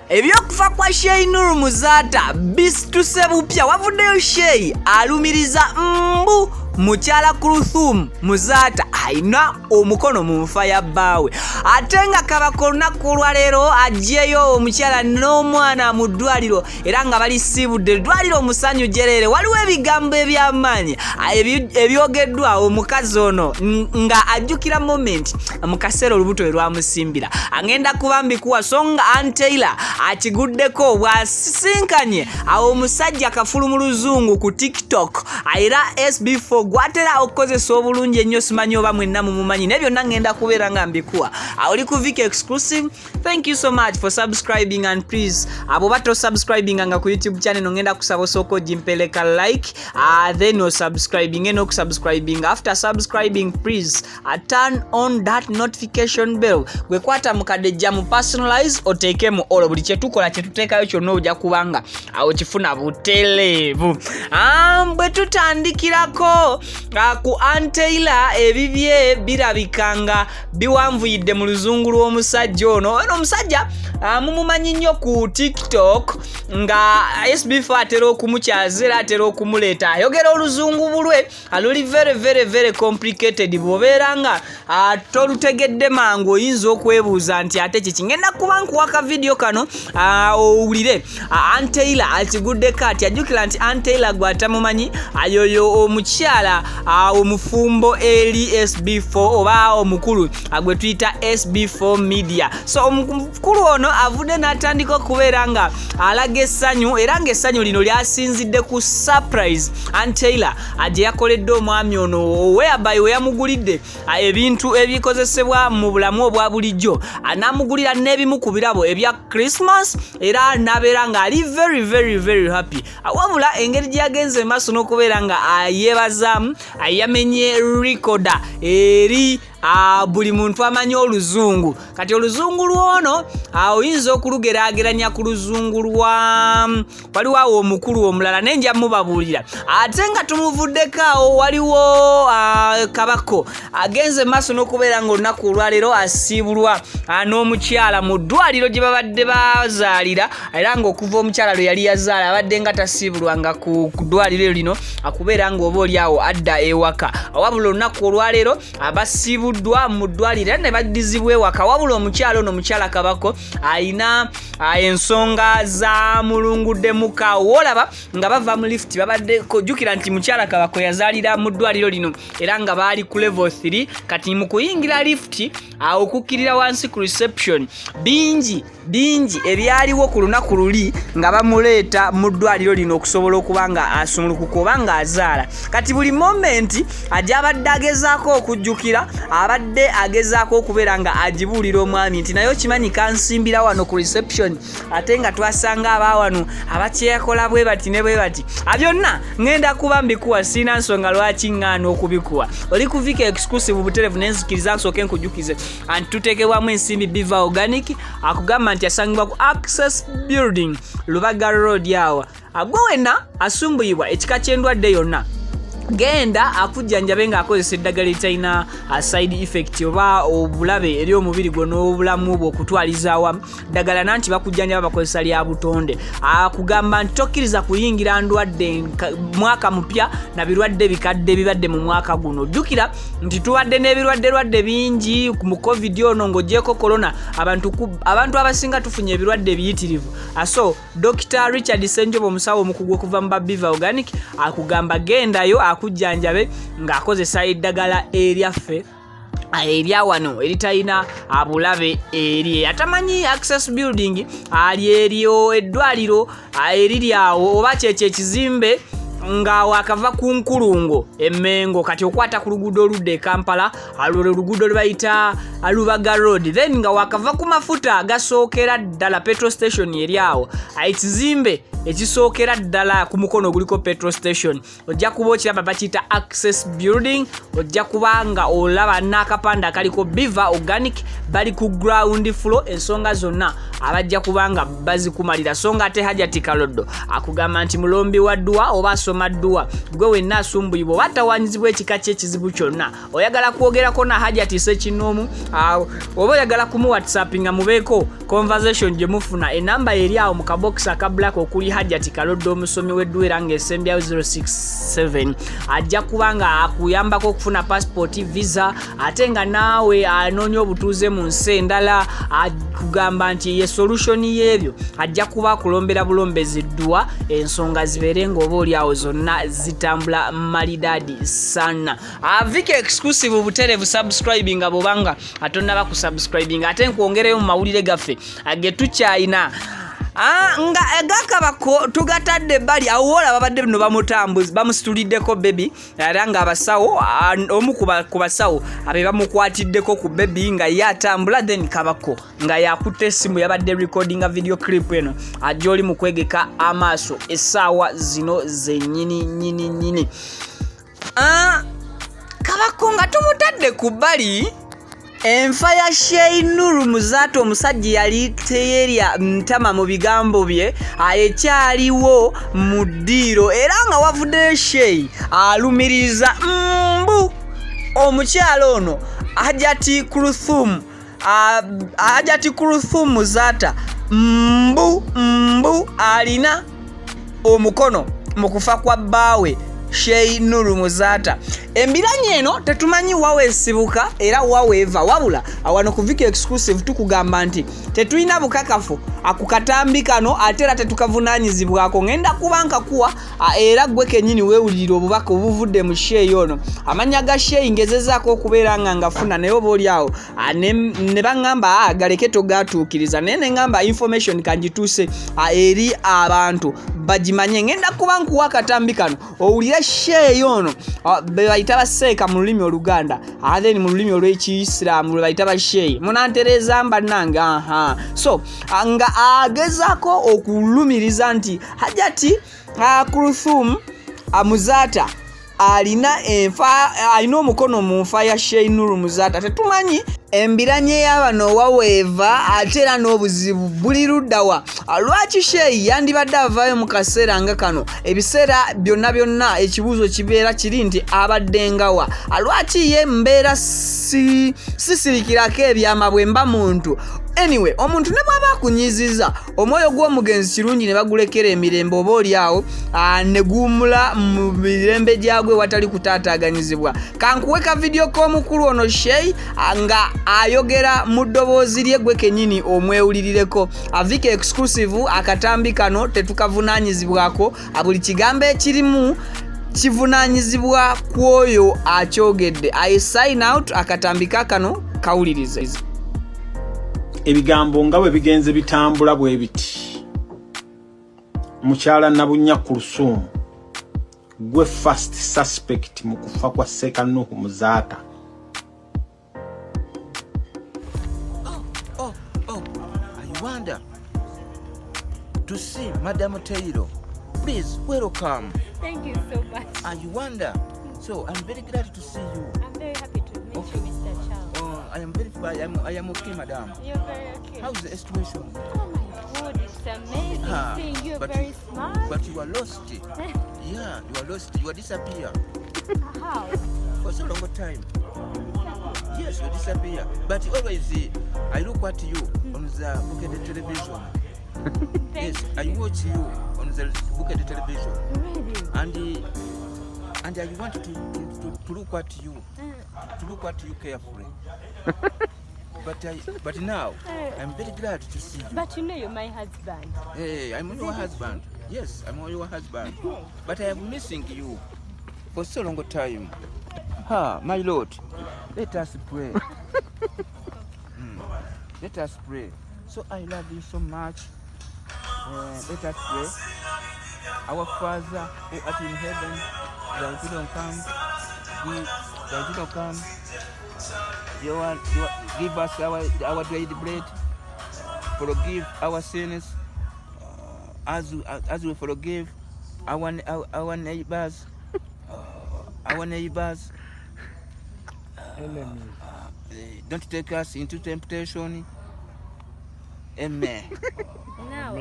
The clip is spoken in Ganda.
Ebyokufa kwa Sheyi Nur Muzata bisituse bupya. Wavuddeyo Sheyi alumiriza mbu mukyala Kulthum Muzata ayina omukono mu nfa ya bbaawe. Ate nga Kabaka olunaku olwaleero aggyeyo omukyala n'omwana mu ddwaliro era nga balisiibudde eddwaliro Musanyu Jerere. Waliwo ebigambo eby'amaanyi ebyogeddwa omukazi ono nga ajjukira moment mu kaseera olubuto lwe lwamusimbira. Agenda kuba mbikuwa so nga Anteila akiguddeko bw'asisinkanye awo omusajja kafulu mu luzungu ku TikTok era SB4 gwatera okukozesa obulungi ennyo simanyi oba mwenna mumumanyi naye byonna ngenda kubeera nga mbikuwa. Oli ku Viki Exclusive. Thank you so much for subscribing and please abo bato subscribing nga ku YouTube channel ngenda kusaba osooka ogimpeleka like then no subscribing and no subscribing. After subscribing please turn on that notification bell. Gwe kwata mukadejja mu personalize oteeke mu all buli kyetukola kyetuteekayo kyonna ojja kubanga awo kifuna buteleevu. Bwe tutandikirako ku Anteila ebibye birabikanga biwanvuyidde mu luzungu lw'omusajja ono. Omusajja mumumanyi nnyo ku TikTok nga SB4 atera okumukyaza era atera okumuleeta ayogera oluzungu bulwe aluli very complicated. Bw'obeera nga tolutegedde mangu oyinza okwebuuza nti ate kiki. Ngenda kuba nkuwaka video kano owulire Anteila akiguddeko ati ajjukira nti Anteila gwatamumanyi ayoyo omukyala omufumbo eri SB4 oba omukulu gwe tuyita SB4 Media. So omukulu ono avudde n'atandika okubeera nga alaga essanyu era ng'essanyu lino lyasinzidde ku surprise Anteila gye yakoledde omwami ono whereby we yamugulidde ebintu ebikozesebwa mu bulamu obwa bulijjo anamugulira n'ebimu ku birabo ebya Christmas era n'abeera nga ali very happy. Wabula engeri gye yagenze maaso n'okubeera nga yeebazaamu yamenye recorder eri buli muntu amanyi oluzungu. Kati oluzungu lwono oyinza okulugeraageranya ku luzungu lwa waliwo awo omukulu omulala nenja mubabuulira. Ate nga tumuvuddeko awo waliwo Kabako agenze maaso n'okubeera nga olunaku olwaleero asiibulwa n'omukyala mu ddwaliro gye babadde bazaalira era ng'okuva omukyala lwe yali yazaala abadde nga tasiibulwanga ku ddwaliro lino akubeera nga oba oli awo adda ewaka. Wabula olunaku olwaleero abasiibuddwa mu ddwaliro ne baddizibwa ewaka. Wabula omukyala ono mukyala Kabako ayina ensonga za mulunguddemu kawoolaba nga bava mu lift babadde kojjukira nti mukyala Kabako yazaalira mu ddwaliro lino era nga baali ku level 3. Kati mu kuyingira lift okukkirira wansi ku reception bingi ebyaliwo ku lunaku luli nga bamuleeta mu ddwaliro lino okusobola okuba nga asumulukuka oba nga azaala. Kati buli moment abadde agezaako okujjukira abadde agezaako okubeera nga agibuulira omwami nti naye okimanyi kansimbira wano ku reception ate nga twasanga abaawano abakyekola bwe bati ne bwe bati. Byonna ngenda kuba mbikuwa sina nsonga lwaki ŋŋaana okubikuwa. Oli ku Viki Exclusive buterevu nenzikiriza nsooke nkujjukize anti tuteekebwamu ensimbi Biva Organic akugamba nti asangibwa ku Access Building Lubaga Road awo. Gwe wenna asumbuyibwa ekika ky'endwadde yonna genda akujjanjabe nga akozesa eddagala litalina side effect oba obulabe eri omubiri gwo n'obulamu bwo okutwaliza awamu. Ddagala nanti bakujjanjaba bakozesa lya butonde. Akugamba nti tokkiriza kuyingira ndwadde mwaka mupya na birwadde bikadde bibadde mu mwaka guno. Jjukira nti tuwadde n'ebirwadde bingi mu COVID ono ng'oggyeko corona abantu abasinga tufunye ebirwadde biyitirivu. So Dr. Richard Senjobo omusawo omukugu okuva mu Biva Organic akugamba gendayo akujjanjabe ng'akozesa eddagala eryaffe erya wano eritalina abulabe eri atamanyi Access Building ali eryo eddwaliro eriri awo oba kyekyo ekizimbe nga wakava ku Nkulungo Emmengo kati okwata ku luguudo oludde e Kampala oluguudo lwebayita Lubaga Road then nga wakava ku mafuta agasookera ddala petrol station eri awo ekizimbe ekisookera ddala ku mukono oguliko petrol station ojja kuba okiraba bakiyita access building, ojja kubanga olaba n'akapande akaliko Biva Organic bali ku ground floor. Ensonga zonna abajja kubanga bazikumalira, so nga ate Hajati Kaloddo akugamba nti mulombi wa dduwa oba asoma dduwa gwe wenna asumbuyibwa oba tawanyizibwa ekika ky'ekizibu kyonna, oyagala kwogerako na Hajati Ssekinoomu oba oyagala kumu whatsappinga mubeeko conversation gye mufuna, enamba eri awo mu kabokisi aka black okuli Hajati Kaloddo omusomi w'edduwa era ng'esembyayo 067 ajja kubanga akuyambako okufuna passport visa, ate nga naawe anoonya obutuuze mu nsi endala akugamba nti ye solution y'ebyo ajja kuba akulombera bulombezi dduwa ensonga zibeere ng'oba oli awo zonna zitambula malidaadi sana. Viki exclusive buterevu subscribing bw'obanga atonnaba ku subscribing, ate nkwongereyo mu mawulire gaffe getukyayina nga agakabako tugatadde bali awo olaba babadde bino bamutambuzi bamusituliddeko baby era nga abasawo omu ku basawo abe bamukwatiddeko ku baby nga yatambula, then kabako nga yakutte essimu yabadde recordinga video clip eno ajoli mu kwegeka amaaso essaawa zino zennyini kabako nga tumutadde ku bali. Enfa ya Sheyi Nuru Muzaata omusajja yali teyerya ntama mu bigambo bye ekyaliwo mu ddiiro era nga wavuddeyo Sheyi alumiriza omukyalo ono Hajati Kulthum Muzaata alina omukono mu kufa kwa bbaawe Sheyi Nuru Muzaata. Embiranye eno tetumanyi waweesibuka era waweeva, wabula awano ku Viki exclusive tukugamba nti tetulina bukakafu akukatambi kano ate era tetukavunaanyizibwako. Ngenda kubanka kuwa era gwe kennyini weewulirira obubaka obuvudde mu Sheyi ono. Amanya ga Sheyi ngezezaako okubeera nga ngafuna naye oba oli awo ne baŋŋamba galeke togatuukiriza, naye ne ŋŋamba information kangituuse eri abantu bagimanye. Ngenda kuba nkuwa akatambi kano owulire Sheyi ono bayita baseeka mu lulimi Oluganda, then mu lulimi olw'Ekiyisiraamu lwe bayita ba Sheyi munantereza mbannange. So nga agezaako okulumiriza nti Hajati Kulthum Muzaata alina omukono mu nfa ya Sheyi Nuru Muzaata. Tetumanyi embiranye y'abano waweeva ate era n'obuzibu buli luddawa. Lwaki Sheyi yandibadde avaayo mu kaseera nga kano? Ebiseera byonna ekibuuzo kibeera kiri nti abadde ngawa. Lwaki ye mbeera sisirikirako ebyama bwe mba muntu? Anyway, omuntu ne bwaba akunyiziza omwoyo gw'omugenzi kirungi ne bagulekera emirembe oba oli awo ne guwumula mu mirembe gyagwe watali kutaataaganyizibwa. Kankuwe ka video k'omukulu ono Sheyi nga ayogera mu ddoboozi lye gwe kennyini omwewulirireko. Viki exclusive akatambi kano tetukavunaanyizibwako, buli kigambo ekirimu kivunaanyizibwa ku oyo akyogedde. I sign out. Akatambi kakano kawulirize. Ebigambo nga bwe bigenze bitambula bwe biti. Mukyala Nabunya Kulthum gwe first suspect mu kufa kwa Seka Nuhu Muzaata. I wonder to see Madam Taylor. Please, welcome. Thank you so much. I wonder. So, I'm very glad to see you. I'm very happy to meet you, Mr. Charles. I am very fine. I am okay, madam. You're very okay. How's the situation? Oh my God, it's amazing seeing you. Very smart. But you are lost. Yeah, you are lost. You are disappeared. How? For so long a time. Yes, you disappear. But always, I look at you on the Bukedde television. Yes, I watch you on the Bukedde television. Really? And I want to look at you, to look at you carefully. But now, I'm very glad to see you. But you know you're my husband. Hey, I'm your husband. Yes, I'm your husband. But I am missing you for so long a time. My Lord, let us pray. Let us pray. So I love you so much. Let us pray. Our Father who art in heaven, thy kingdom come. Thy kingdom come. Give us our daily bread. Forgive our sins as we forgive our neighbors, don't take us into temptation. Amen. Now